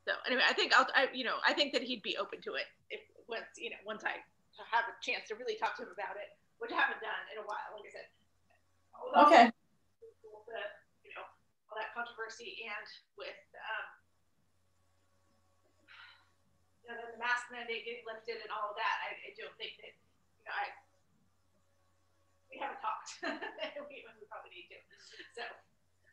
So anyway, I think I think that he'd be open to it if once I have a chance to really talk to him about it, which I haven't done in a while. Like I said, okay. All that controversy and with the mask mandate getting lifted and all of that, I don't think that we haven't talked. we probably need to. So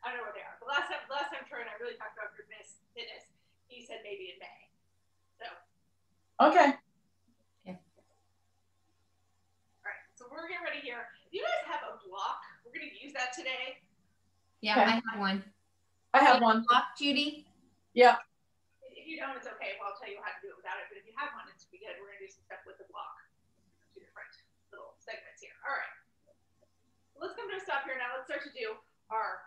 I don't know where they are. But last time Troy and I really talked about group fitness, he said maybe in May. So okay. Yeah. All right. So we're getting ready here. If you guys have a block, we're going to use that today. Yeah, okay. I have one. I have one. Block, Judy? Yeah. If you don't, it's okay. Well, I'll tell you how to do it without it. But if you have one, it's good. We're going to do some stuff with the block. Two different little segments here. All right. Well, let's come to a stop here now. Let's start to do our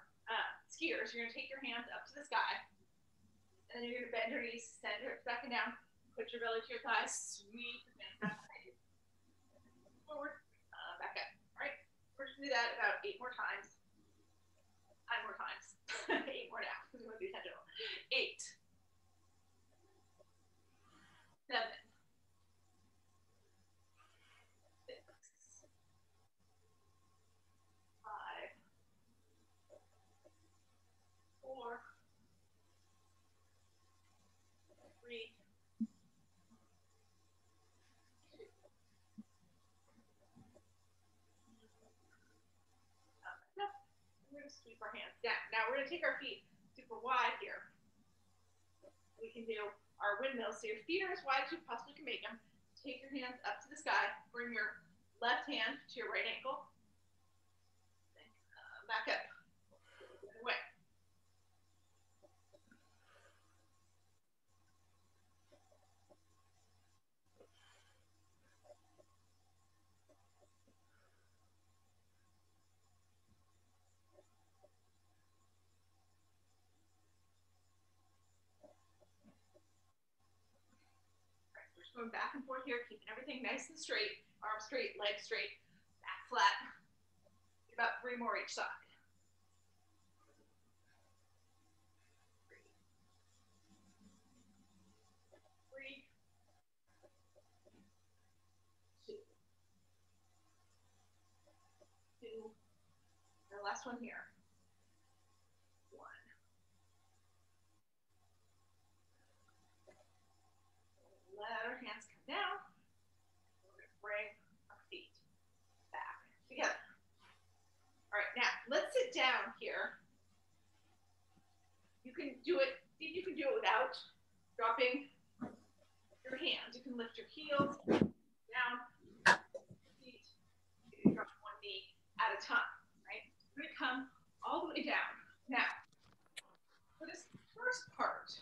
skiers. You're going to take your hands up to the sky. And then you're going to bend your knees, send your hips back and down. Put your belly to your thighs. Sweep the hands back behind you. Forward. Back up. All right. We're going to do that about 8 more times. 9 more times. 8 more now, because we want to do 10 total. 8, 7, 6, 5, 4, 3, 2. We're going to sweep our hands down. Now we're going to take our feet super wide here. We can do our windmills. So your feet are as wide as you possibly can make them. Take your hands up to the sky. Bring your left hand to your right ankle. Back up. Away. Going back and forth here, keeping everything nice and straight, arms straight, legs straight, back flat. About 3 more each side. 3, 2, 2, and the last one here. 1. Let our hands come down. We're going to bring our feet back together. All right, now let's sit down here. You can do it, see if you can do it without dropping your hands. You can lift your heels down, feet. You can drop one knee at a time, right? We're going to come all the way down. Now, for this first part,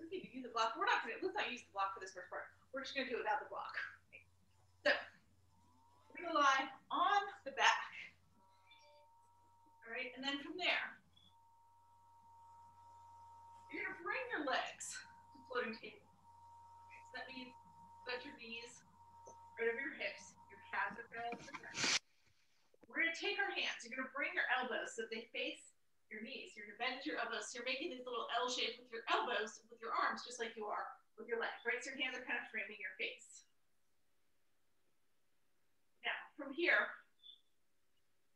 we can use the block. Let's not use the block for this first part. We're just going to do it without the block. Okay. So we're going to lie on the back. All right, and then from there, you're going to bring your legs to floating table. Okay, so that means let your knees right over your hips. Your calves are parallel to the ground. We're going to take our hands. You're going to bring your elbows so they face your knees. You're going to bend your elbows. So you're making these little L shapes with your elbows, with your arms, just like you are with your legs, right? So your hands are kind of framing your face. Now, from here,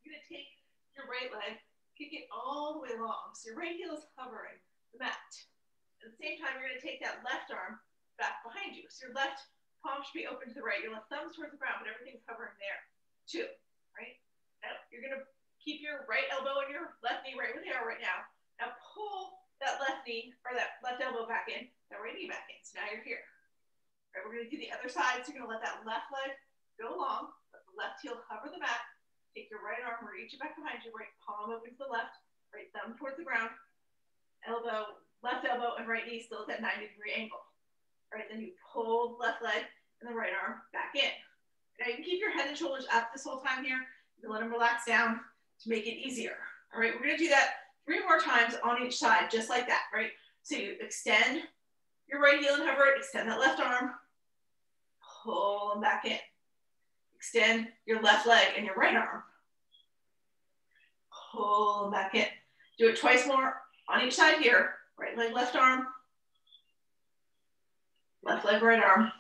you're going to take your right leg, kick it all the way along. So your right heel is hovering the mat. At the same time, you're going to take that left arm back behind you. So your left palm should be open to the right. Your left thumb's towards the ground, but everything's hovering there too, right? Now, you're going to keep your right elbow and your left knee right where they are right now. Now pull that left knee or that left elbow back in, that right knee back in. So now you're here. All right, we're going to do the other side. So you're going to let that left leg go along, let the left heel hover the mat. Take your right arm, reach it back behind you, right palm open to the left, right thumb towards the ground, elbow, left elbow and right knee still at that 90-degree angle. All right, then you pull the left leg and the right arm back in. Now you can keep your head and shoulders up this whole time here. You can let them relax down to make it easier. All right, we're going to do that 3 more times on each side, just like that, right? So you extend your right heel and hover it, extend that left arm, pull them back in. Extend your left leg and your right arm. Pull them back in. Do it twice more on each side here. Right leg, left arm. Left leg, right arm.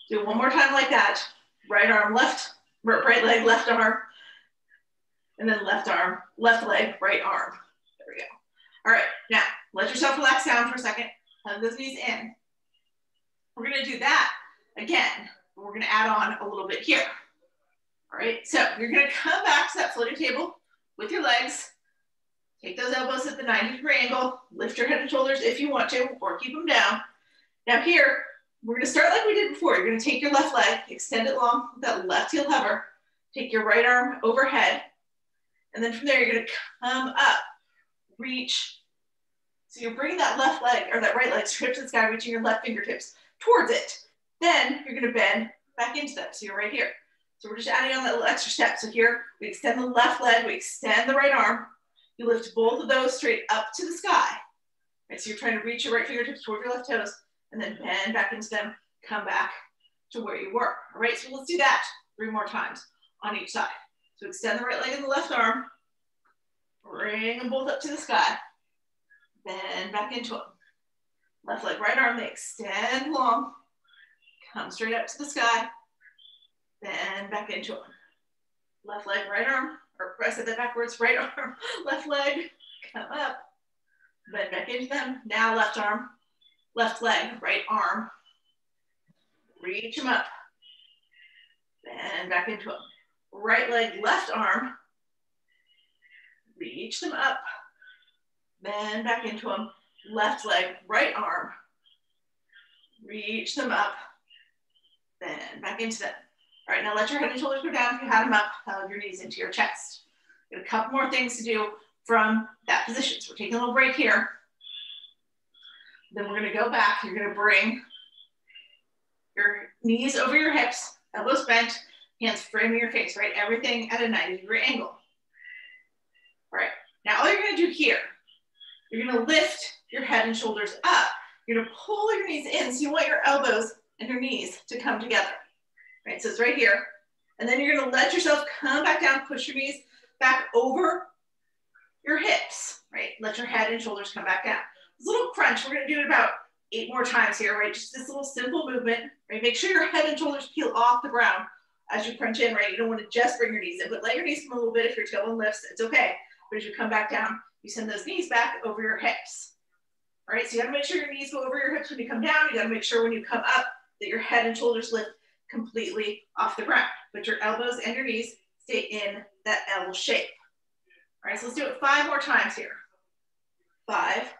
Do it one more time like that. Right arm, right leg, left arm. And then left arm, left leg, right arm. There we go. All right, now let yourself relax down for a second. Hug those knees in. We're gonna do that again. We're gonna add on a little bit here. All right, so you're gonna come back to that floating table with your legs. Take those elbows at the 90-degree angle. Lift your head and shoulders if you want to, or keep them down. Now here, we're gonna start like we did before. You're gonna take your left leg, extend it long with that left heel hover. Take your right arm overhead. And then from there, you're gonna come up, reach. So you're bringing that left leg, or that right leg straight to the sky, reaching your left fingertips towards it. Then you're gonna bend back into them. So you're right here. So we're just adding on that little extra step. So here, we extend the left leg, we extend the right arm. You lift both of those straight up to the sky. Right, so you're trying to reach your right fingertips toward your left toes, and then bend back into them, come back to where you were. All right, so let's do that 3 more times on each side. So extend the right leg and the left arm, bring them both up to the sky, bend back into them. Left leg, right arm, they extend long, come straight up to the sky, bend back into them. Left leg, right arm, or I said that backwards, right arm, left leg, come up, bend back into them. Now left arm, left leg, right arm, reach them up, bend back into them. Right leg, left arm, reach them up, bend back into them. Left leg, right arm, reach them up, bend back into them. All right, now let your head and shoulders go down. If you had them up, hug your knees into your chest. Got a couple more things to do from that position. So we're taking a little break here. Then we're gonna go back. You're gonna bring your knees over your hips, elbows bent, hands framing your face, right? Everything at a 90-degree angle. All right, now all you're gonna do here, you're gonna lift your head and shoulders up. You're gonna pull your knees in, so you want your elbows and your knees to come together. Right, so it's right here. And then you're gonna let yourself come back down, push your knees back over your hips, right? Let your head and shoulders come back down. This little crunch, we're gonna do it about 8 more times here, right? Just this little simple movement, right? Make sure your head and shoulders peel off the ground as you crunch in, right? You don't wanna just bring your knees in, but let your knees come a little bit. If your tailbone lifts, it's okay. But as you come back down, you send those knees back over your hips. All right, so you gotta make sure your knees go over your hips when you come down. You gotta make sure when you come up that your head and shoulders lift completely off the ground, but your elbows and your knees stay in that L shape. All right, so let's do it 5 more times here. 5,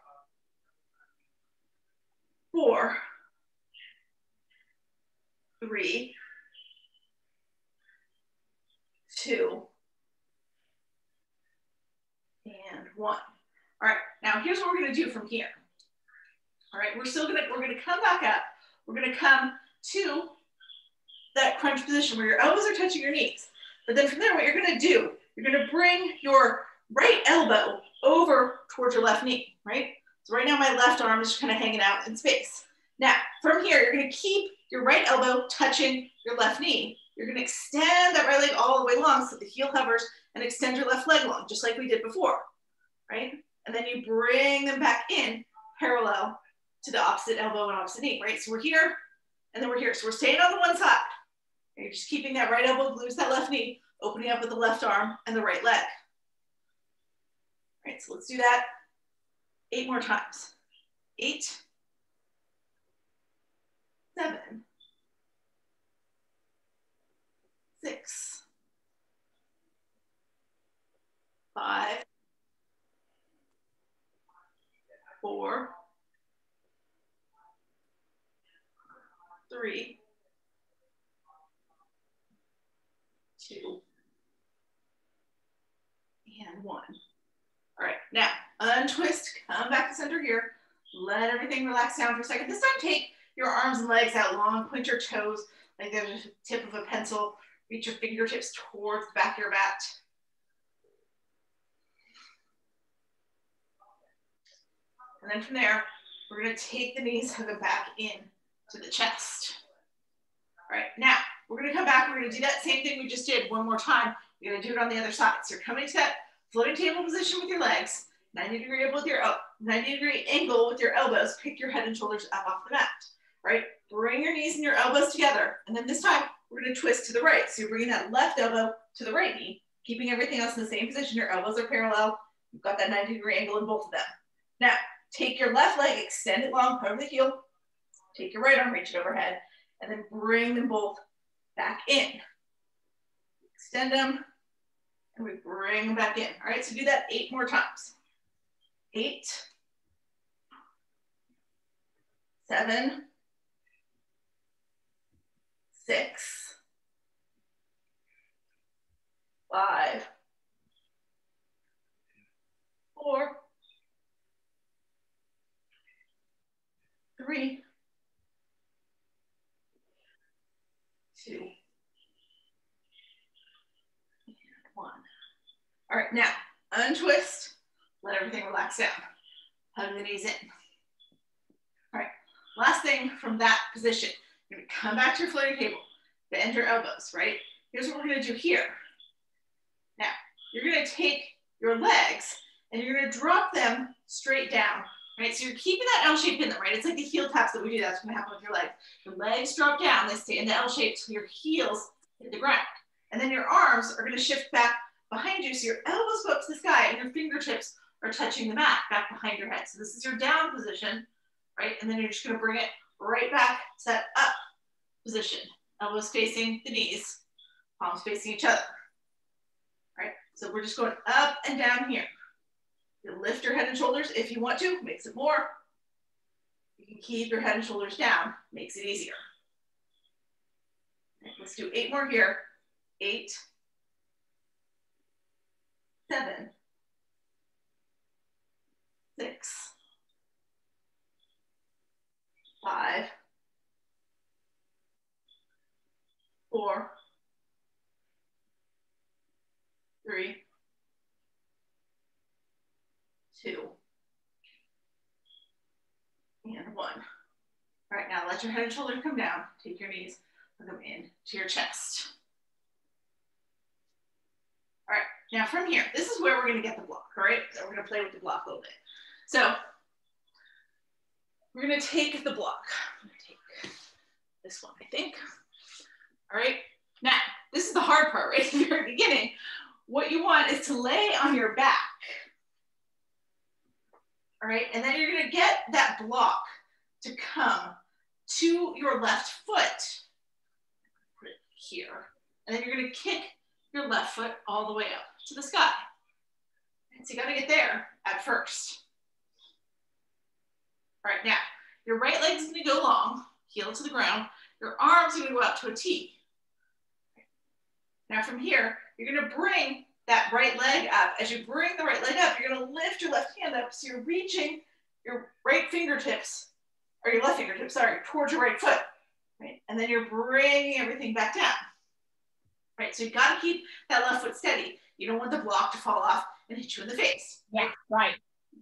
4, 3, 2, and 1. All right, now here's what we're gonna do from here. All right, we're gonna come back up. We're gonna come to that crunch position where your elbows are touching your knees. But then from there, what you're gonna do, you're gonna bring your right elbow over towards your left knee, right? So right now my left arm is just kind of hanging out in space. Now, from here, you're gonna keep your right elbow touching your left knee. You're gonna extend that right leg all the way long so the heel hovers and extend your left leg long, just like we did before, right? And then you bring them back in parallel to the opposite elbow and opposite knee, right? So we're here, and then we're here. So we're staying on the one side. You're just keeping that right elbow glued to that left knee, opening up with the left arm and the right leg. All right, so let's do that 8 more times. 8, 7, 6, 5, 4, 3, 2, and 1. All right, now untwist, come back to center here. Let everything relax down for a second. This time take your arms and legs out long, point your toes like they're the tip of a pencil. Reach your fingertips towards the back of your mat. And then from there, we're gonna take the knees, hug them back in to the chest. All right, now we're gonna come back. We're gonna do that same thing we just did one more time. We're gonna do it on the other side. So you're coming to that floating table position with your legs. 90-degree angle with your 90-degree angle with your elbows. Pick your head and shoulders up off the mat. Right? Bring your knees and your elbows together. And then this time, we're going to twist to the right. So you're bringing that left elbow to the right knee, keeping everything else in the same position. Your elbows are parallel. You've got that 90-degree angle in both of them. Now, take your left leg, extend it long, over the heel. Take your right arm, reach it overhead, and then bring them both back in. Extend them, and we bring them back in. All right, so do that 8 more times. 8, 7, 6, 5, 4, 3, 2, and 1. All right, now untwist, let everything relax down. Hug the knees in. All right, last thing from that position. You're gonna come back to your floating table, bend your elbows, right? Here's what we're gonna do here. Now, you're gonna take your legs and you're gonna drop them straight down, right? So you're keeping that L shape in them, right? It's like the heel taps that we do. That's gonna happen with your legs. Your legs drop down, they stay in the L shape till your heels hit the ground. And then your arms are gonna shift back behind you so your elbows go up to the sky and your fingertips are touching the mat back behind your head. So this is your down position, right? And then you're just gonna bring it right back to that up position. Elbows facing the knees, palms facing each other, right? So we're just going up and down here. You lift your head and shoulders if you want to, makes it more. You can keep your head and shoulders down, makes it easier. Okay, let's do 8 more here. 8, 7, 6, 5, 4, 3, 2, and 1. All right, now let your head and shoulders come down. Take your knees, put them in to your chest. All right, now from here, this is where we're gonna get the block, all right? So we're gonna play with the block a little bit. So we're gonna take the block. I'm gonna take this one, I think. All right, now this is the hard part, right? At the very beginning, what you want is to lay on your back. All right, and then you're gonna get that block to come to your left foot. Put it here. And then you're gonna kick your left foot all the way up to the sky. And so you gotta get there at first. All right, now, your right leg's gonna go long, heel to the ground. Your arms are gonna go out to a T. Now from here, you're gonna bring that right leg up. As you bring the right leg up, you're gonna lift your left hand up so you're reaching your right fingertips, or your left fingertips, sorry, towards your right foot, right? And then you're bringing everything back down, right? So you gotta keep that left foot steady. You don't want the block to fall off and hit you in the face. Yeah, right.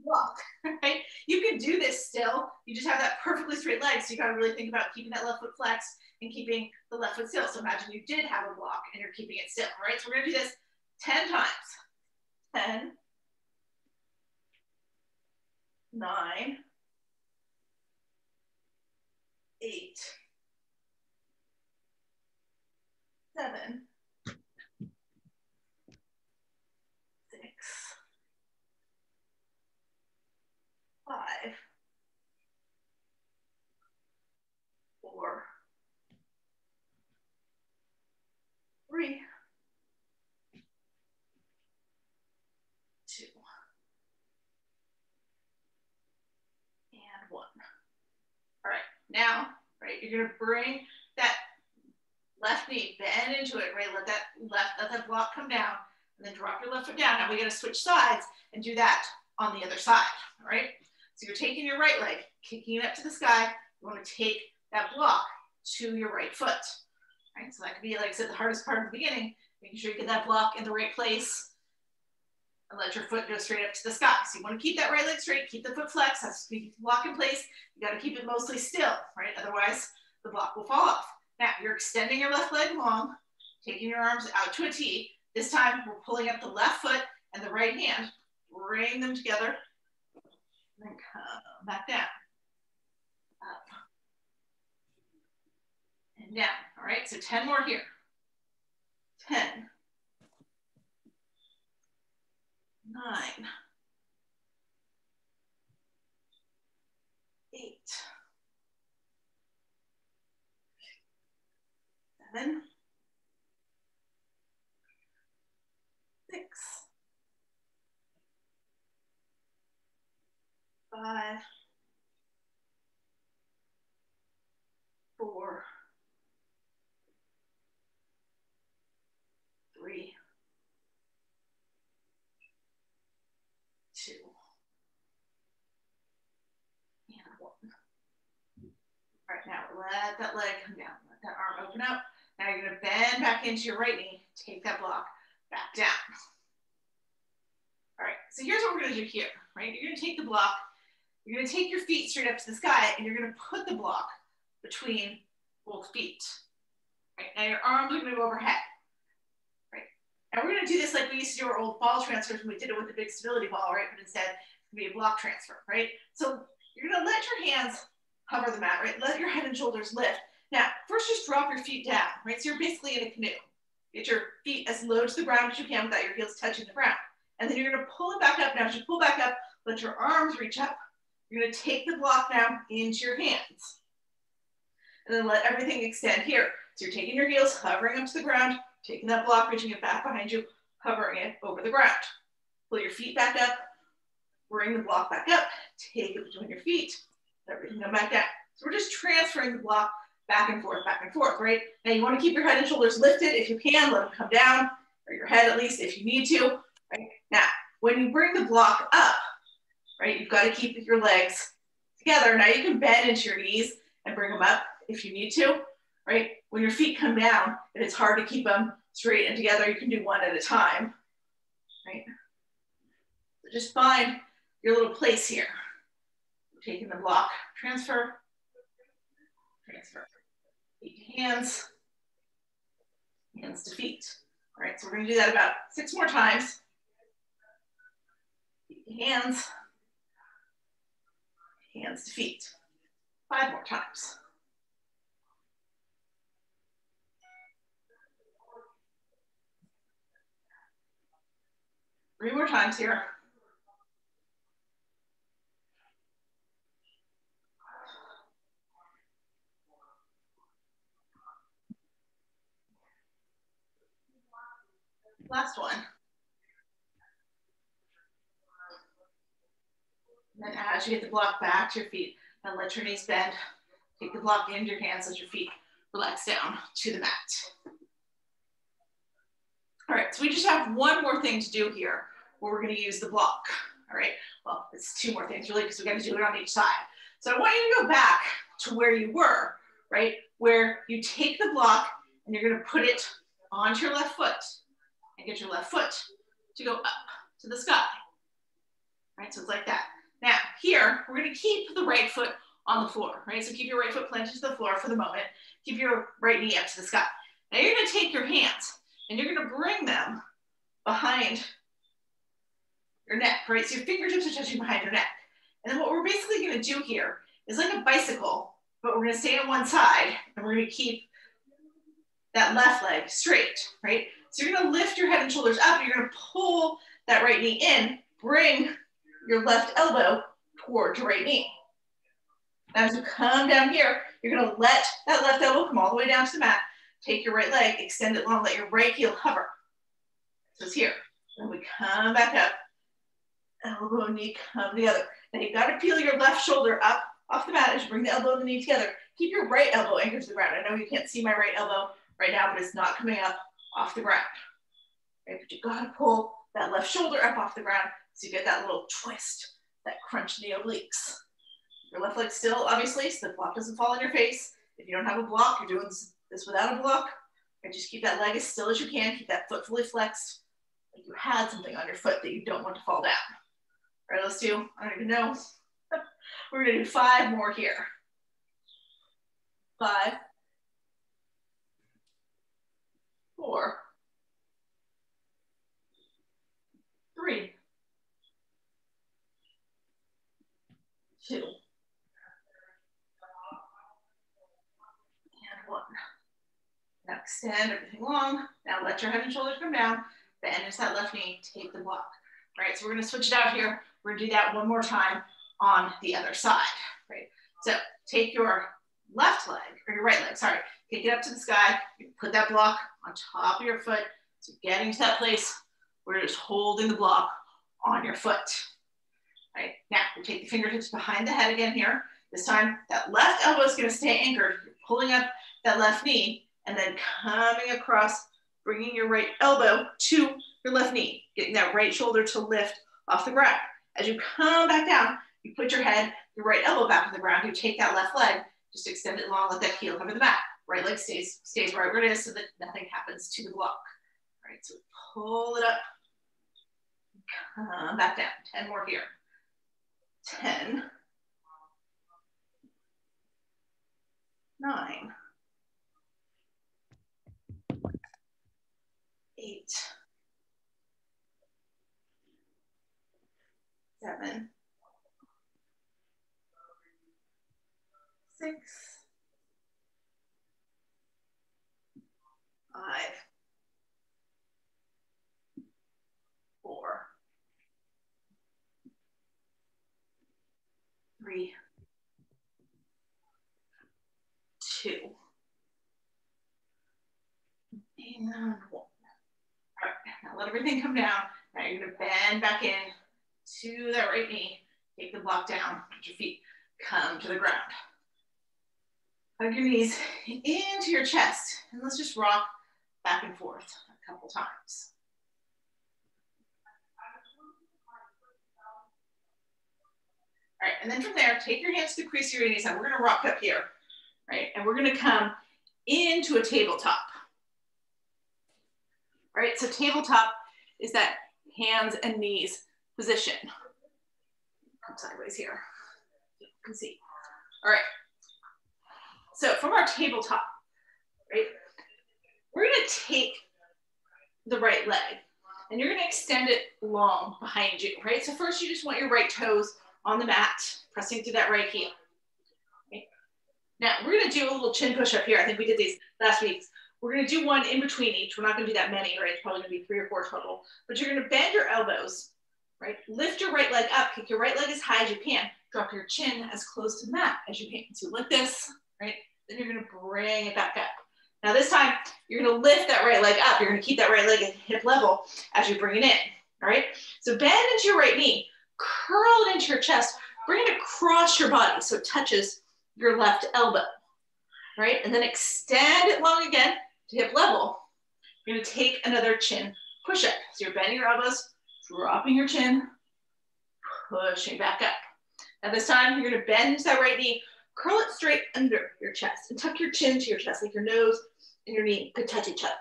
Block, right? You can do this still. You just have that perfectly straight leg, so you gotta really think about keeping that left foot flexed and keeping the left foot still. So imagine you did have a block and you're keeping it still, all right? So we're gonna do this 10 times. 10, 9, 8, 7, 6, 5, 4, 3, 2, and 1. All right, now, right, you're gonna bring that left knee, bend into it, right? Let that block come down, and then drop your left foot down. Now we gotta switch sides and do that on the other side, all right? So you're taking your right leg, kicking it up to the sky. You wanna take that block to your right foot, right? So that could be, like I said, the hardest part of the beginning, making sure you get that block in the right place and let your foot go straight up to the sky. So you wanna keep that right leg straight, keep the foot flexed, that's to keep the block in place. You gotta keep it mostly still, right? Otherwise, the block will fall off. Now, you're extending your left leg long, taking your arms out to a T. This time, we're pulling up the left foot and the right hand, bring them together, and then come back down, up, and down. All right, so 10 more here. 10, 9, 8, 7, 6, 5, 4, 3, 2, and 1. All right, now let that leg come down. Let that arm open up. Now you're going to bend back into your right knee. Take that block back down. All right, so here's what we're going to do here, right? You're going to take the block. You're going to take your feet straight up to the sky, and you're going to put the block between both feet. Right, now your arms are going to go overhead. Right, now we're going to do this like we used to do our old ball transfers when we did it with the big stability ball, right? But instead, it's going to be a block transfer, right? So you're going to let your hands hover the mat, right? Let your head and shoulders lift. Now, first just drop your feet down, right? So you're basically in a canoe. Get your feet as low to the ground as you can without your heels touching the ground. And then you're going to pull it back up. Now, as you pull back up, let your arms reach up. You're going to take the block now into your hands. And then let everything extend here. So you're taking your heels, hovering up to the ground, taking that block, reaching it back behind you, hovering it over the ground. Pull your feet back up, bring the block back up, take it between your feet, everything come back down. So we're just transferring the block back and forth, right? Now you want to keep your head and shoulders lifted if you can, let them come down, or your head at least if you need to, right? Now, when you bring the block up, right, you've got to keep your legs together. Now you can bend into your knees and bring them up if you need to, right? When your feet come down and it's hard to keep them straight and together, you can do one at a time, right? So just find your little place here. Taking the block, transfer, transfer. Feet to hands, hands to feet. All right, so we're going to do that about 6 more times. Feet to hands, hands to feet. 5 more times. Three more times here. Last one. And then as you get the block back to your feet, now let your knees bend. Take the block into your hands, let your feet relax down to the mat. All right, so we just have one more thing to do here where we're going to use the block. All right, well, it's 2 more things really because we got to do it on each side. So I want you to go back to where you were, right? Where you take the block and you're going to put it onto your left foot and get your left foot to go up to the sky. All right, so it's like that. Now here, we're going to keep the right foot on the floor, right? So keep your right foot planted to the floor for the moment. Keep your right knee up to the sky. Now you're going to take your hands and you're going to bring them behind your neck, right? So your fingertips are touching behind your neck. And then what we're basically going to do here is like a bicycle, but we're going to stay on one side and we're going to keep that left leg straight, right? So you're going to lift your head and shoulders up and you're going to pull that right knee in, bring your left elbow toward your right knee. Now as you come down here, you're going to let that left elbow come all the way down to the mat. Take your right leg, extend it long, let your right heel hover. So it's here. Then we come back up. Elbow and knee come together. Now you've got to peel your left shoulder up off the mat as you bring the elbow and the knee together. Keep your right elbow anchored to the ground. I know you can't see my right elbow right now, but it's not coming up off the ground. Right? But you've got to pull that left shoulder up off the ground so you get that little twist, that crunch in the obliques. Your left leg still, obviously, so the block doesn't fall on your face. If you don't have a block, you're doing this without a block. And just keep that leg as still as you can. Keep that foot fully flexed. Like you had something on your foot that you don't want to fall down. All right, let's do, I don't even know. We're going to do 5 more here. 5, 4, 3, 2, and 1. Now extend everything long. Now let your head and shoulders come down. Bend into that left knee, take the block. All right, so we're gonna switch it out here. We're gonna do that one more time on the other side, right? So take your left leg, or your right leg, sorry, kick it up to the sky. You put that block on top of your foot. So getting to that place where you're just holding the block on your foot. Right, now we take the fingertips behind the head again here. This time, that left elbow is gonna stay anchored. You're pulling up that left knee and then coming across, bringing your right elbow to your left knee, getting that right shoulder to lift off the ground. As you come back down, you put your head, your right elbow back on the ground. You take that left leg, just extend it long, let that heel cover the mat. Right leg stays right where it is so that nothing happens to the block. All right, so pull it up, come back down. 10 more here. 10, 9, 8, 7, 6, 5, 4, 3, 2, and 1. All right, now let everything come down. Now you're gonna bend back in to that right knee. Take the block down, let your feet come to the ground. Hug your knees into your chest, and let's just rock back and forth a couple times. All right, and then from there, take your hands to the crease of your knees, and we're gonna rock up here, right? And we're gonna come into a tabletop. All right, so tabletop is that hands and knees position. Come sideways here, you can see. All right, so from our tabletop, right, we're gonna take the right leg and you're gonna extend it long behind you, right? So first you just want your right toes on the mat, pressing through that right heel. Okay. Now we're gonna do a little chin push up here. I think we did these last week. We're gonna do one in between each. We're not gonna do that many, right? It's probably gonna be 3 or 4 total, but you're gonna bend your elbows, right? Lift your right leg up, kick your right leg as high as you can, drop your chin as close to the mat as you can. So like this, right? Then you're gonna bring it back up. Now this time, you're gonna lift that right leg up. You're gonna keep that right leg at hip level as you bring it in, all right? So bend into your right knee, curl it into your chest, bring it across your body so it touches your left elbow, right? And then extend it long again to hip level. You're gonna take another chin push up. So you're bending your elbows, dropping your chin, pushing back up. Now this time, you're gonna bend into that right knee, curl it straight under your chest and tuck your chin to your chest, like your nose and your knee could touch each other.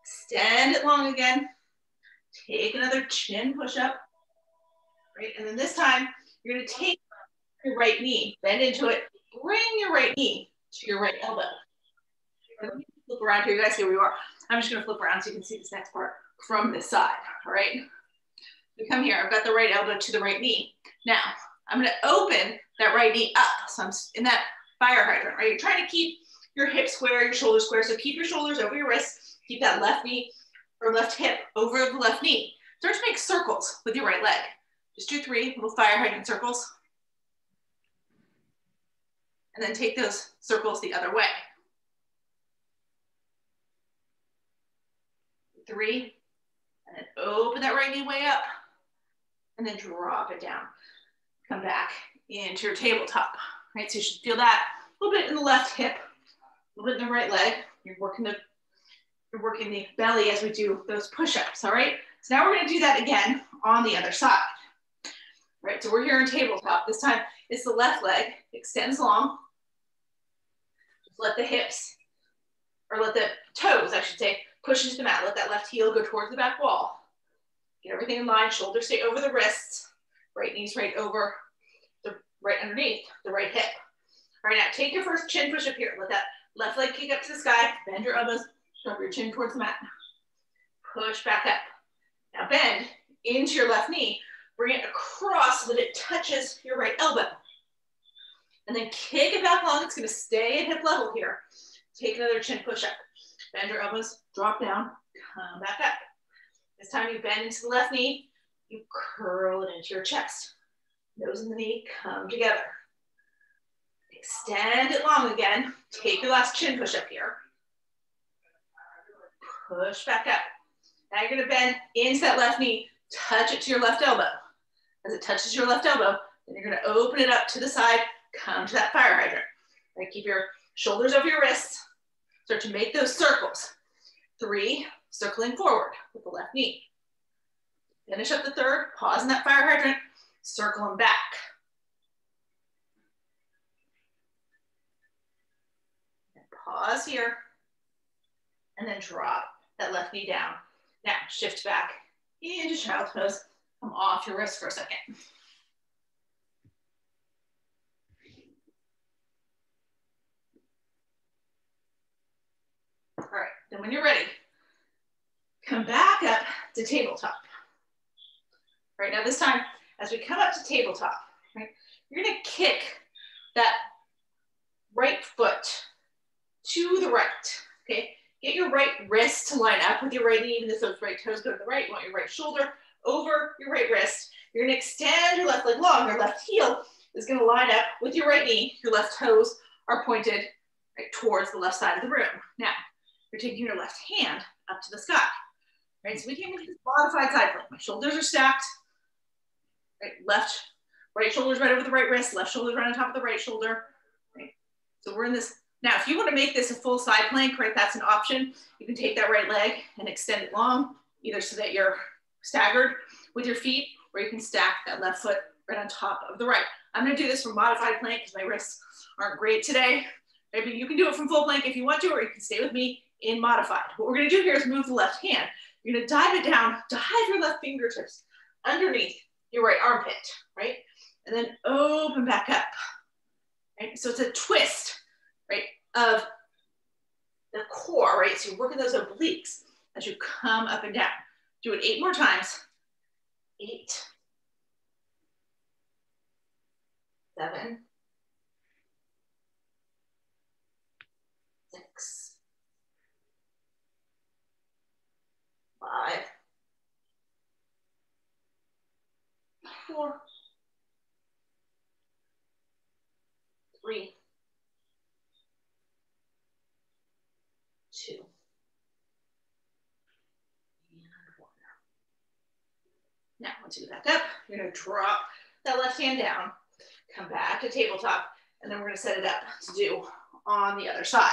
Extend it long again. Take another chin push up, right? And then this time, you're gonna take your right knee, bend into it, bring your right knee to your right elbow. Let me flip around here, you guys see where you are. I'm just gonna flip around so you can see this next part from this side, all right? We come here, I've got the right elbow to the right knee. Now, I'm gonna open that right knee up. So I'm in that fire hydrant, right? You're trying to keep your hips square, your shoulders square. So keep your shoulders over your wrists. Keep that left knee or left hip over the left knee. Start to make circles with your right leg. Just do 3 little fire hydrant circles. And then take those circles the other way. 3, and then open that right knee way up, and then drop it down. Come back into your tabletop, right? So you should feel that a little bit in the left hip, a little bit in the right leg. You're working the belly as we do those push-ups, all right? So now we're gonna do that again on the other side, right? So we're here in tabletop. This time it's the left leg, extends long. Just let the hips, or let the toes, I should say, push into the mat. Let that left heel go towards the back wall. Get everything in line, shoulders stay over the wrists. Right knee's right over, right underneath the right hip. All right, now take your first chin push up here. Let that left leg kick up to the sky. Bend your elbows, drop your chin towards the mat. Push back up. Now bend into your left knee. Bring it across so that it touches touches your right elbow. And then kick it back long. It's gonna stay at hip level here. Take another chin push up. Bend your elbows, drop down, come back up. This time you bend into the left knee, you curl it into your chest. Nose and the knee come together. Extend it long again. Take your last chin push up here. Push back up. Now you're gonna bend into that left knee, touch it to your left elbow. As it touches your left elbow, then you're gonna open it up to the side, come to that fire hydrant. Right, keep your shoulders over your wrists. Start to make those circles. 3, circling forward with the left knee. Finish up the third, pause in that fire hydrant, circle them back. And pause here, and then drop that left knee down. Now shift back into child's pose. Come off your wrist for a second. All right, then when you're ready, come back up to tabletop. Right, now this time, as we come up to tabletop, right, you're gonna kick that right foot to the right, okay? Get your right wrist to line up with your right knee, even if those right toes go to the right. You want your right shoulder over your right wrist. You're gonna extend your left leg long. Your left heel is gonna line up with your right knee. Your left toes are pointed right towards the left side of the room. Now, you're taking your left hand up to the sky. Right, so we came into this modified side plank. My shoulders are stacked. Right, right shoulder's right over the right wrist, left shoulder's right on top of the right shoulder. Right? So we're in this. Now, if you want to make this a full side plank, right, that's an option. You can take that right leg and extend it long, either so that you're staggered with your feet, or you can stack that left foot right on top of the right. I'm going to do this from modified plank because my wrists aren't great today. Maybe you can do it from full plank if you want to, or you can stay with me in modified. What we're going to do here is move the left hand. You're going to dive it down, dive your left fingertips underneath your right armpit, right? And then open back up, right? So it's a twist, right, of the core, right? So you're working those obliques as you come up and down. Do it 8 more times. 8, 7, 6, 5, 4, 3, 2, and 1. Now, once you get back up, you're going to drop that left hand down, come back to tabletop, and then we're going to set it up to do on the other side.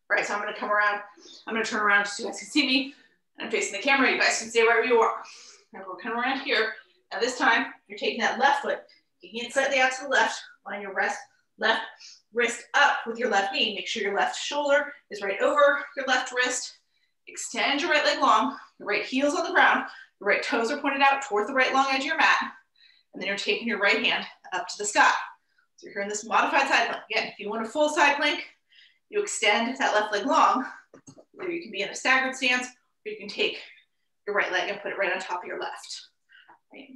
All right, so I'm going to come around. I'm going to turn around so you guys can see me. I'm facing the camera. You guys can stay wherever you are. Right, we're coming around here. Now this time, you're taking that left foot, kicking it slightly out to the left, line your left wrist up with your left knee. Make sure your left shoulder is right over your left wrist. Extend your right leg long. Your right heel's on the ground. Your right toes are pointed out towards the right long edge of your mat. And then you're taking your right hand up to the sky. So you're here in this modified side plank. Again, if you want a full side plank, you extend that left leg long. Or you can be in a staggered stance, or you can take your right leg and put it right on top of your left. Right?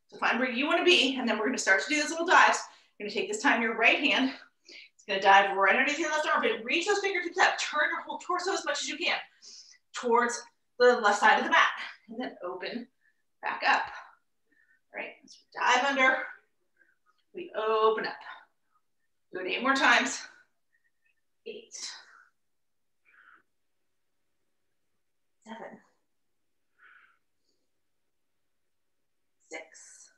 So find where you want to be, and then we're going to start to do these little dives. You're going to take this time your right hand. It's going to dive right underneath your left armpit. Reach those fingertips up. Turn your whole torso as much as you can towards the left side of the mat. And then open back up. All right, so dive under. We open up. Do it 8 more times. 8, 7, 6,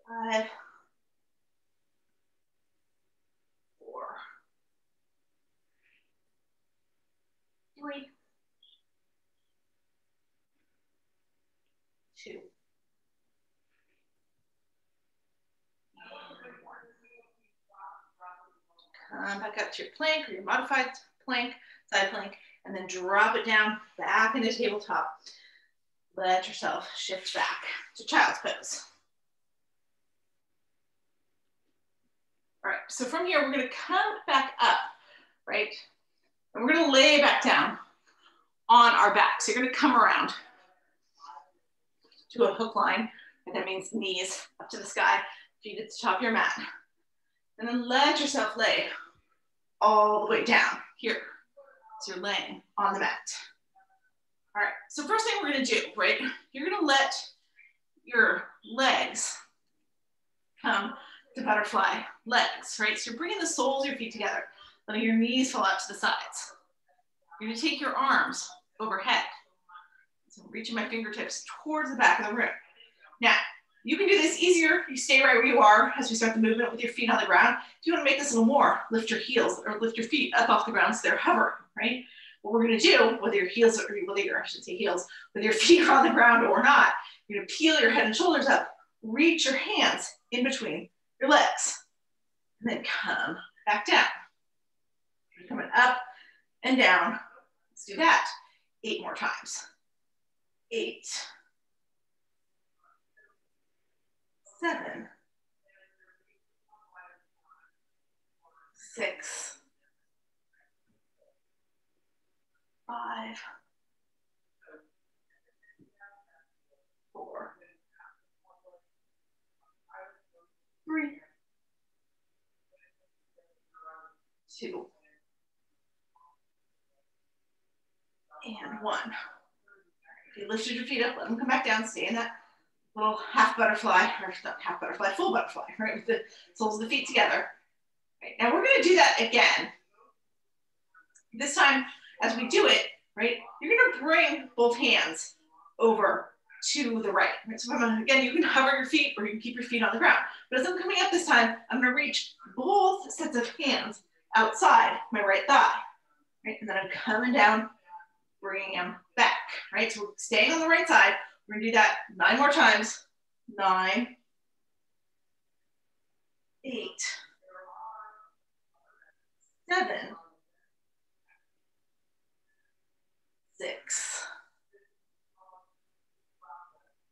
5, 4, 3, 2, and 1. Come back up to your plank or your modified plank, side plank, and then drop it down back into tabletop. Let yourself shift back to child's pose. All right, so from here, we're gonna come back up, right? And we're gonna lay back down on our back. So you're gonna come around to a hook line. And that means knees up to the sky, feet at the top of your mat. And then let yourself lay all the way down here. So you're laying on the mat. All right, so first thing we're gonna do, right? You're gonna let your legs come to butterfly legs, right? So you're bringing the soles of your feet together, letting your knees fall out to the sides. You're gonna take your arms overhead. So I'm reaching my fingertips towards the back of the room. Now, you can do this easier. You stay right where you are as we start the movement with your feet on the ground. If you want to make this a little more, lift your heels or lift your feet up off the ground so they're hovering, right? What we're going to do, whether your heels or whether your, I should say heels, whether your feet are on the ground or not, you're going to peel your head and shoulders up, reach your hands in between your legs, and then come back down. You're coming up and down. Let's do that 8 more times. 8, 7, 6, 5, 4, 3, 2, and 1. If you lifted your feet up, let them come back down, stay in that little half butterfly, or not half butterfly, full butterfly, right? With the soles of the feet together. Right, now we're gonna do that again. This time, as we do it, right, you're gonna bring both hands over to the right. So again, you can hover your feet or you can keep your feet on the ground. But as I'm coming up this time, I'm gonna reach both sets of hands outside my right thigh, right? And then I'm coming down, bringing them back, right? So we're staying on the right side. We're gonna do that 9 more times. 9, 8, 7, 6,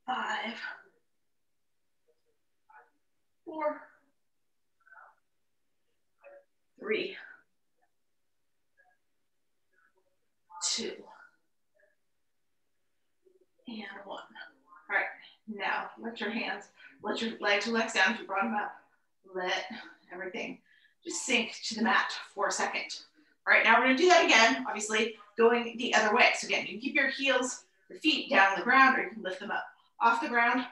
5, 4, 3, 2, and 1. All right, now let your hands, let your legs relax down if you brought them up. Let everything just sink to the mat for a second. All right, now we're gonna do that again, obviously going the other way. So again, you can keep your heels, your feet down on the ground, or you can lift them up off the ground.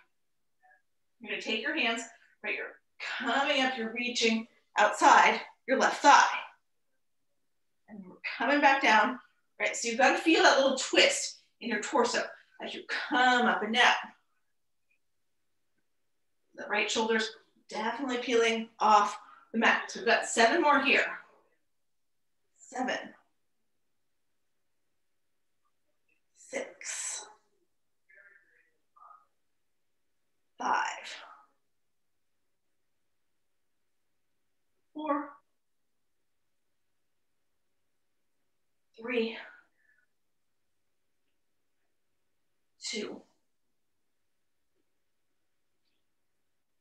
You're gonna take your hands, right, you're coming up, you're reaching outside your left thigh. And we're coming back down, right? So you've got to feel that little twist in your torso as you come up and down. The right shoulder's definitely peeling off the mat. So we've got 7 more here. 7, 6, 5, 4, 3, 2,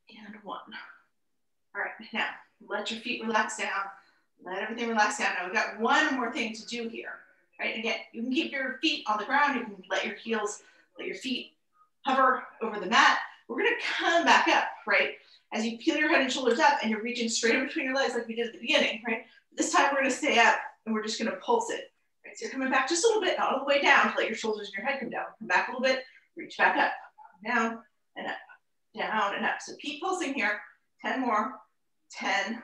and 1. All right, now let your feet relax down. Let everything relax down. Now we've got one more thing to do here, right? Again, you can keep your feet on the ground. You can let your heels, let your feet hover over the mat. We're gonna come back up, right? As you peel your head and shoulders up and you're reaching straight in between your legs like we did at the beginning, right? This time we're gonna stay up and we're just gonna pulse it, right? So you're coming back just a little bit, not all the way down to let your shoulders and your head come down. Come back a little bit, reach back up, down and up, down and up. So keep pulsing here, 10 more, 10,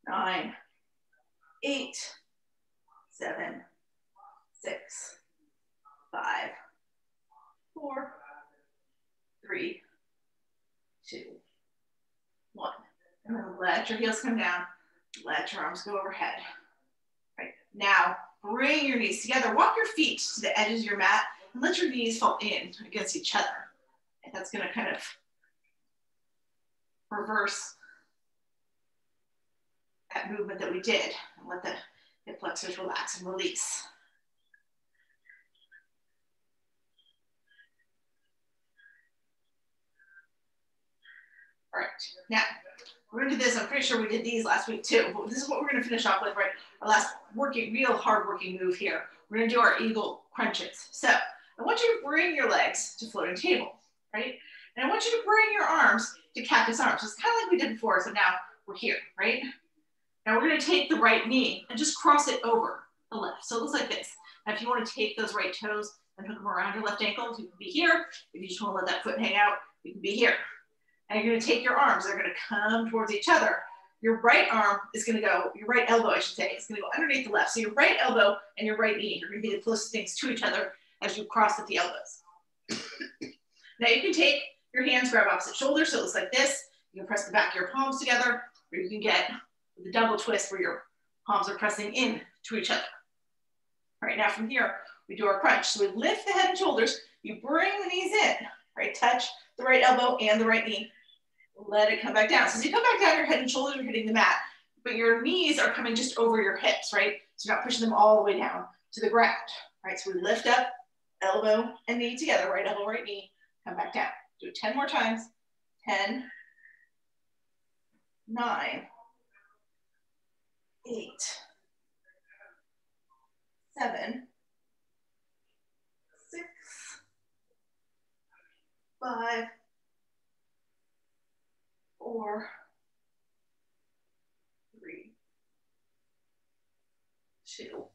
9, 8, 7, 6, 5, 4, 3, 2, 1. And then let your heels come down. Let your arms go overhead. Right. Now, bring your knees together. Walk your feet to the edges of your mat and let your knees fall in against each other. And that's going to kind of reverse that movement that we did and let the hip flexors relax and release. All right, now we're gonna do this. I'm pretty sure we did these last week too, but this is what we're gonna finish off with, right? Our last working, real hard working move here. We're gonna do our eagle crunches. So I want you to bring your legs to floating table. right? And I want you to bring your arms to cactus arms. It's kind of like we did before, so now we're here, right? Now we're gonna take the right knee and just cross it over the left. So it looks like this. Now if you wanna take those right toes and hook them around your left ankle, you can be here. If you just wanna let that foot hang out, you can be here. And you're gonna take your arms, they're gonna come towards each other. Your right arm is gonna go, your right elbow, I should say, is gonna go underneath the left. So your right elbow and your right knee are gonna be the closest things to each other as you cross at the elbows. Now you can take your hands, grab opposite shoulders, so it looks like this. You can press the back of your palms together, or you can get the double twist where your palms are pressing in to each other. All right, now from here, we do our crunch. So we lift the head and shoulders, you bring the knees in, right? Touch the right elbow and the right knee. Let it come back down. So as you come back down, your head and shoulders are hitting the mat, but your knees are coming just over your hips, right? So you're not pushing them all the way down to the ground, right? So we lift up, elbow and knee together, right elbow, right knee, come back down. Do it 10 more times. 10, 9, 8, 7, 6, 5, 4, 3, 2,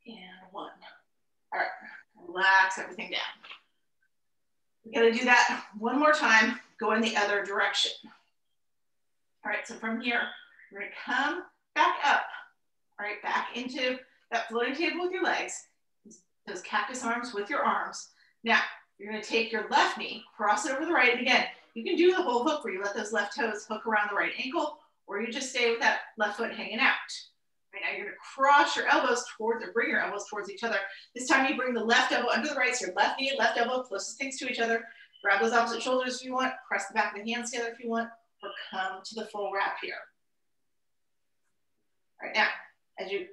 and 1. All right, relax everything down. We gotta do that one more time, go in the other direction. All right, so from here, we're gonna come back up, all right, back into that floating table with your legs, those cactus arms with your arms. Now, you're gonna take your left knee, cross it over the right, and again, you can do the whole hook where you let those left toes hook around the right ankle, or you just stay with that left foot hanging out. Right now, you're gonna cross your elbows towards, or bring your elbows towards each other. This time you bring the left elbow under the right, so your left knee and left elbow closest things to each other. Grab those opposite shoulders if you want, press the back of the hands together if you want, or come to the full wrap here. All right, now, as you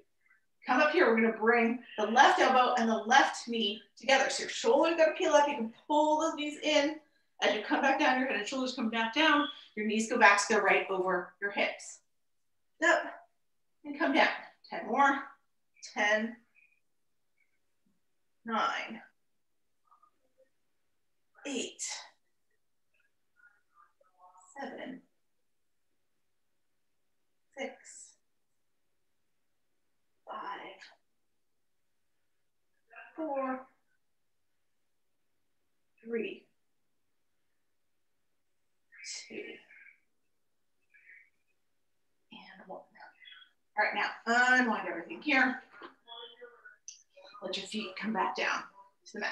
come up here, we're gonna bring the left elbow and the left knee together. So your shoulders gotta peel up, you can pull those knees in. As you come back down, your head and shoulders come back down, your knees go back to the right over your hips. Up and come down. 10 more. 10, 9, 8, 7, 6, 5, 4, 3, 2, and 1. All right, now unwind everything here. Let your feet come back down to the mat.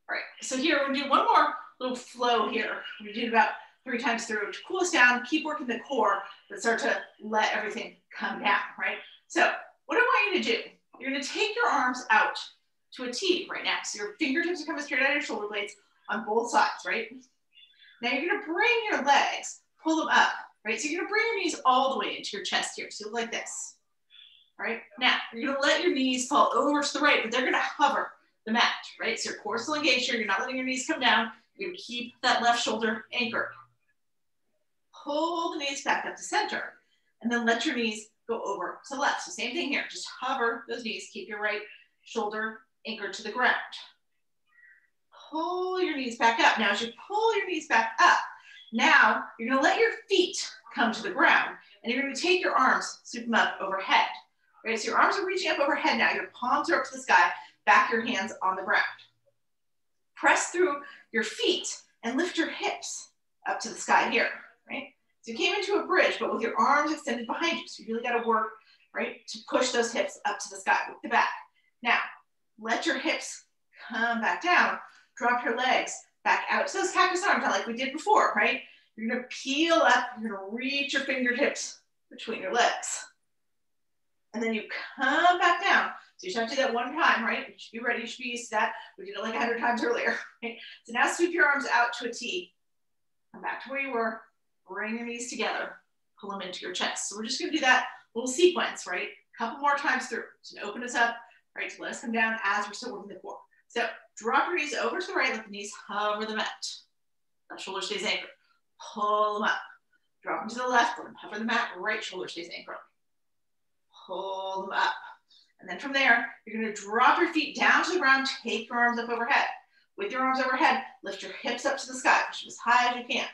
All right, so here we're gonna do one more little flow here. We do it about 3 times through to cool us down, keep working the core, but start to let everything come down, right? So what I want you to do, you're gonna take your arms out to a T right now. So your fingertips are coming straight out of your shoulder blades on both sides, right? Now you're gonna bring your legs, pull them up, right? So you're gonna bring your knees all the way into your chest here. So like this, all right? Now you're gonna let your knees fall over to the right, but they're gonna hover the mat, right? So your core is still engaged here. You're not letting your knees come down. You're gonna keep that left shoulder anchored. Pull the knees back up to center, and then let your knees go over to the left. So same thing here, just hover those knees, keep your right shoulder anchored to the ground. Pull your knees back up. Now as you pull your knees back up, now you're gonna let your feet come to the ground, and you're gonna take your arms, scoop them up overhead. Right, so your arms are reaching up overhead now, your palms are up to the sky, back your hands on the ground. Press through your feet and lift your hips up to the sky here, right? So you came into a bridge, but with your arms extended behind you. So you really gotta work, right, to push those hips up to the sky with the back. Now, let your hips come back down, drop your legs back out to those cactus arms, like we did before, right? You're gonna peel up, you're gonna reach your fingertips between your legs. And then you come back down. So you should have to do that one time, right? You should be ready, you should be used to that. We did it like 100 times earlier, right? So now sweep your arms out to a T. Come back to where you were, bring your knees together, pull them into your chest. So we're just gonna do that little sequence, right? A couple more times through. So open us up, right? To let us come down as we're still working the core. So drop your knees over to the right, let the knees hover the mat. Left shoulder stays anchored. Pull them up. Drop them to the left, let them hover the mat, right shoulder stays anchored. Pull them up. And then from there, you're gonna drop your feet down to the ground, take your arms up overhead. With your arms overhead, lift your hips up to the sky, push them as high as you can.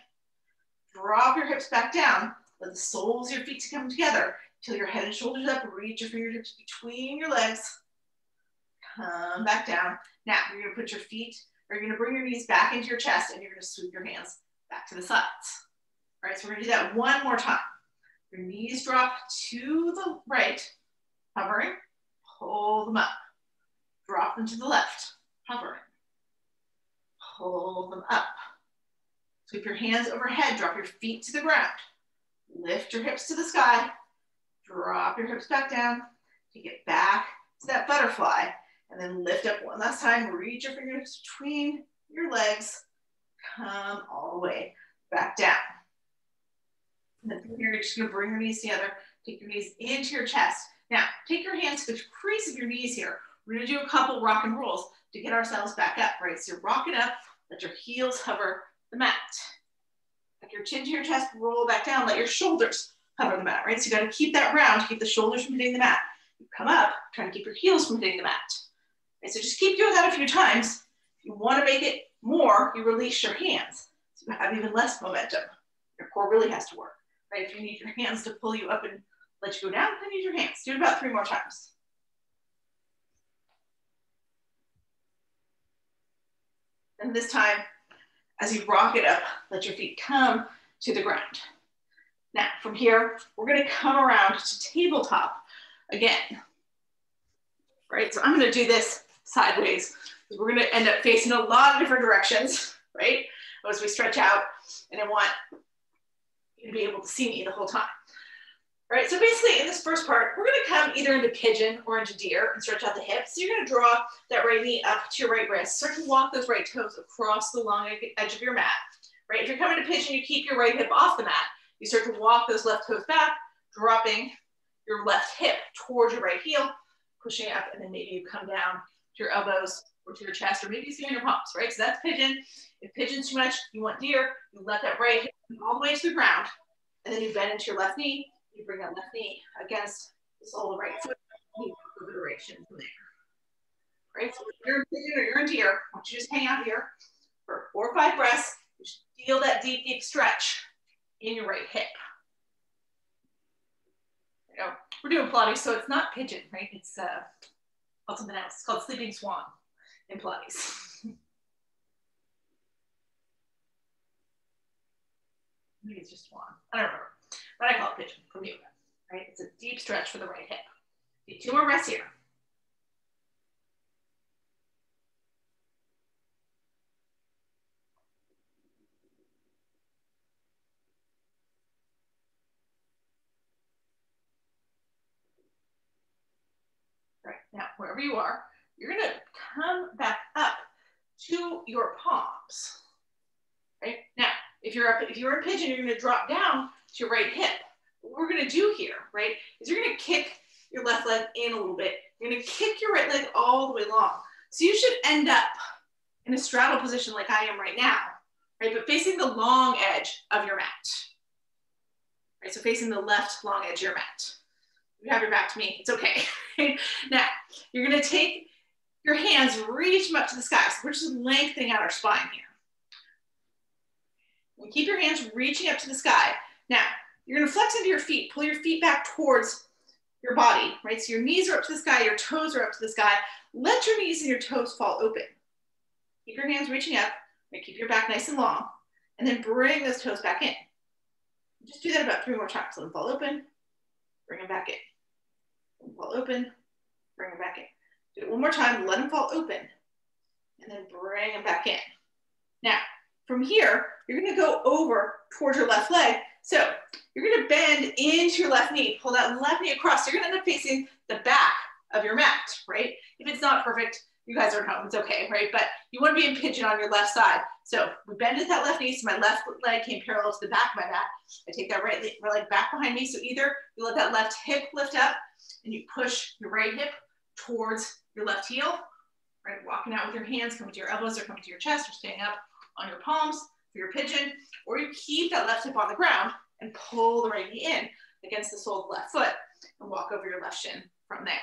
Drop your hips back down, let the soles of your feet come together till your head and shoulders up, reach your fingertips between your legs. Come back down. Now, you're gonna put your feet, or you're gonna bring your knees back into your chest and you're gonna sweep your hands back to the sides. All right, so we're gonna do that one more time. Your knees drop to the right, hovering, pull them up. Drop them to the left, hovering. Pull them up. Sweep your hands overhead, drop your feet to the ground. Lift your hips to the sky, drop your hips back down, take it back to that butterfly, and then lift up one last time, reach your fingertips between your legs, come all the way back down. And then from here, you're just gonna bring your knees together, take your knees into your chest. Now, take your hands to the crease of your knees here. We're gonna do a couple rock and rolls to get ourselves back up, right? So rock it up, let your heels hover the mat. Take your chin to your chest, roll back down, let your shoulders hover the mat, right? So you gotta keep that round to keep the shoulders from hitting the mat. You come up, trying to keep your heels from hitting the mat. Right? So just keep doing that a few times. If you wanna make it more, you release your hands. So you have even less momentum. Your core really has to work, right? If you need your hands to pull you up and let you go down, then use your hands. Do it about 3 more times. And this time, as you rock it up, let your feet come to the ground. Now, from here, we're gonna come around to tabletop again, right? So I'm gonna do this sideways. We're gonna end up facing a lot of different directions, right? As we stretch out, and I want you to be able to see me the whole time. All right, so basically in this first part, we're gonna come either into pigeon or into deer and stretch out the hips. So you're gonna draw that right knee up to your right wrist. Start to walk those right toes across the long edge of your mat, right? If you're coming to pigeon, you keep your right hip off the mat. You start to walk those left toes back, dropping your left hip towards your right heel, pushing up, and then maybe you come down to your elbows or to your chest, or maybe you stay on your palms, right? So that's pigeon. If pigeon's too much, you want deer, you let that right hip come all the way to the ground, and then you bend into your left knee. You bring that left knee against the sole of the right foot. You go the duration from there. Right? So if you're in pigeon or you're in deer, I want you to just hang out here for 4 or 5 breaths. Just feel that deep, deep stretch in your right hip. You know, we're doing Pilates, so it's not pigeon, right? It's called something else. It's called sleeping swan in Pilates. Maybe it's just swan. I don't remember. But I call it pigeon from yoga, right? It's a deep stretch for the right hip. Do 2 more rests here. Right, now wherever you are, you're gonna come back up to your palms, right? Now, if you're in pigeon, you're gonna drop down to your right hip. What we're gonna do here, right, is you're gonna kick your left leg in a little bit. You're gonna kick your right leg all the way long. So you should end up in a straddle position like I am right now, right? But facing the long edge of your mat, right? So facing the left long edge of your mat. You have your back to me, it's okay. Now, you're gonna take your hands, reach them up to the sky. So we're just lengthening out our spine here. You keep your hands reaching up to the sky. Now, you're gonna flex into your feet, pull your feet back towards your body, right? So your knees are up to the sky, your toes are up to the sky. Let your knees and your toes fall open. Keep your hands reaching up, right? Keep your back nice and long, and then bring those toes back in. Just do that about 3 more times. Let them fall open, bring them back in. Let them fall open, bring them back in. Do it 1 more time, let them fall open, and then bring them back in. Now, from here, you're gonna go over towards your left leg. So you're gonna bend into your left knee, pull that left knee across. So you're gonna end up facing the back of your mat, right? If it's not perfect, you guys are at home, it's okay, right? But you wanna be in pigeon on your left side. So we bend at that left knee, so my left leg came parallel to the back of my mat. I take that right leg back behind me. So either you let that left hip lift up and you push your right hip towards your left heel, right? Walking out with your hands, coming to your elbows or coming to your chest or staying up on your palms for your pigeon, or you keep that left hip on the ground and pull the right knee in against the sole of the left foot and walk over your left shin from there.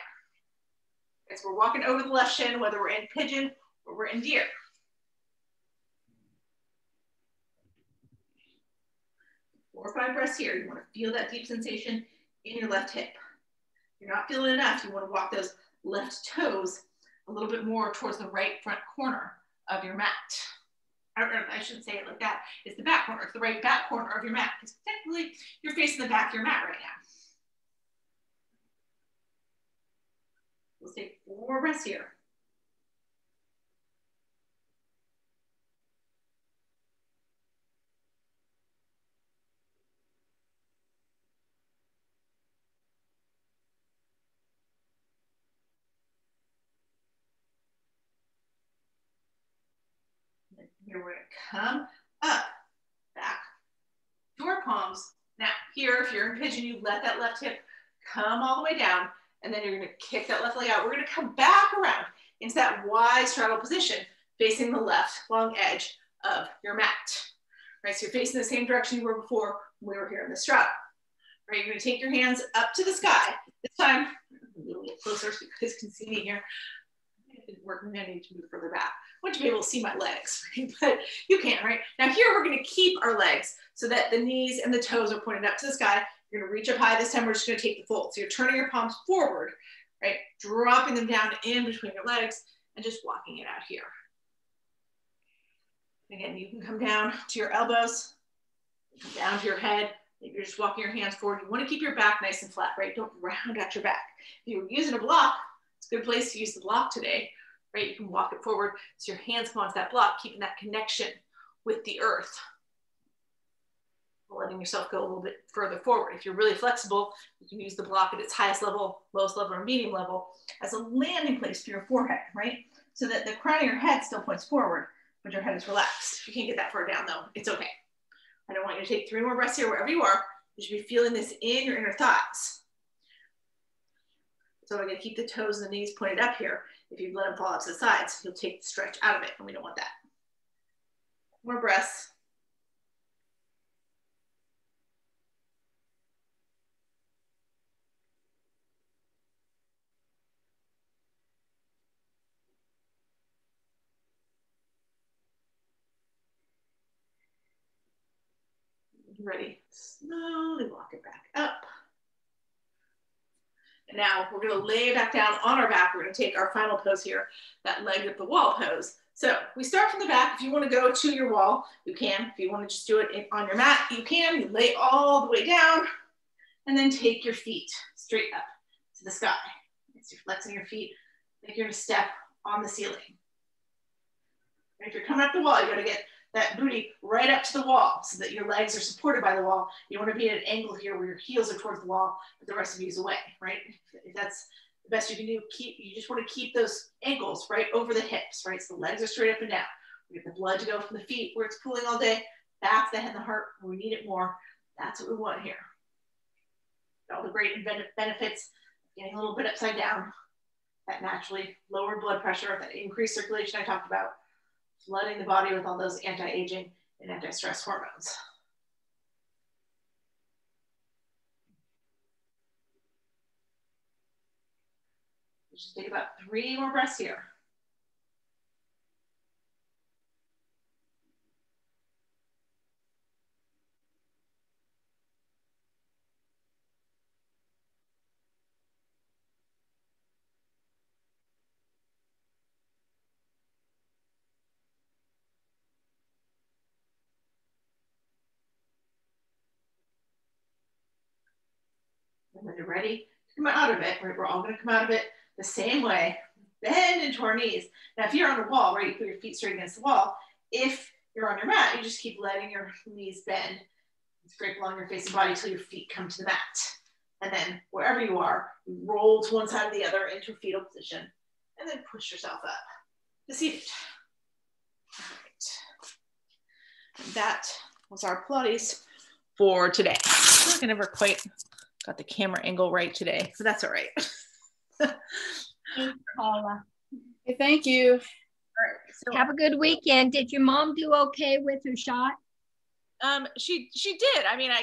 Okay, so we're walking over the left shin, whether we're in pigeon or we're in deer. 4 or 5 breaths here. You want to feel that deep sensation in your left hip. If you're not feeling enough, you want to walk those left toes a little bit more towards the right front corner of your mat. I shouldn't say it like that. It's the back corner. It's the right back corner of your mat, because technically you're facing the back of your mat right now. Let's take 4 breaths here. Here we're gonna come up, back, to our palms. Now here, if you're in pigeon, you let that left hip come all the way down, and then you're gonna kick that left leg out. We're gonna come back around into that wide straddle position, facing the left long edge of your mat. Right, so you're facing the same direction you were before when we were here in the straddle. Right, you're gonna take your hands up to the sky. This time, a little bit closer so you guys can see me here. I didn't work, I need to move further back. I want you to be able to see my legs, right? But you can, right? Now here we're gonna keep our legs so that the knees and the toes are pointed up to the sky. You're gonna reach up high. This time we're just gonna take the fold. So you're turning your palms forward, right? Dropping them down in between your legs and just walking it out here. Again, you can come down to your elbows, come down to your head. If you're just walking your hands forward, you wanna keep your back nice and flat, right? Don't round out your back. If you're using a block, it's a good place to use the block today. Right, you can walk it forward so your hands come onto that block, keeping that connection with the earth. Letting yourself go a little bit further forward. If you're really flexible, you can use the block at its highest level, lowest level, or medium level as a landing place for your forehead, right? So that the crown of your head still points forward, but your head is relaxed. If you can't get that far down though, it's okay. I don't want you to take 3 more breaths here wherever you are. You should be feeling this in your inner thighs. So we're gonna keep the toes and the knees pointed up here. If you let them fall out to the sides, you'll take the stretch out of it, and we don't want that. More breaths. Ready? Slowly walk it back up. And now we're gonna lay back down on our back. We're gonna take our final pose here, that leg at the wall pose. So we start from the back. If you wanna go to your wall, you can. If you wanna just do it on your mat, you can. You lay all the way down and then take your feet straight up to the sky. So you're flexing your feet like you're gonna step on the ceiling. And if you're coming up the wall, you gotta get that booty right up to the wall so that your legs are supported by the wall. You want to be at an angle here where your heels are towards the wall, but the rest of you is away, right? If that's the best you can do, you just want to keep those ankles right over the hips, right? So the legs are straight up and down. We get the blood to go from the feet where it's pooling all day, back to the head and the heart where we need it more. That's what we want here. All the great benefits, getting a little bit upside down, that naturally lower blood pressure, that increased circulation I talked about, flooding the body with all those anti-aging and anti-stress hormones. Just take about 3 more breaths here. And when you're ready to come out of it, right, we're all gonna come out of it the same way, bend into our knees. Now, if you're on the wall, right, you put your feet straight against the wall. If you're on your mat, you just keep letting your knees bend and scrape along your face and body until your feet come to the mat. And then wherever you are, you roll to one side or the other into a fetal position, and then push yourself up to seated. All right. And that was our Pilates for today. I feel like I never quite got the camera angle right today, but that's all right. Hey, Paula. Okay, thank you. All right, so Have a good weekend. Did your mom do okay with her shot? she did. I mean, I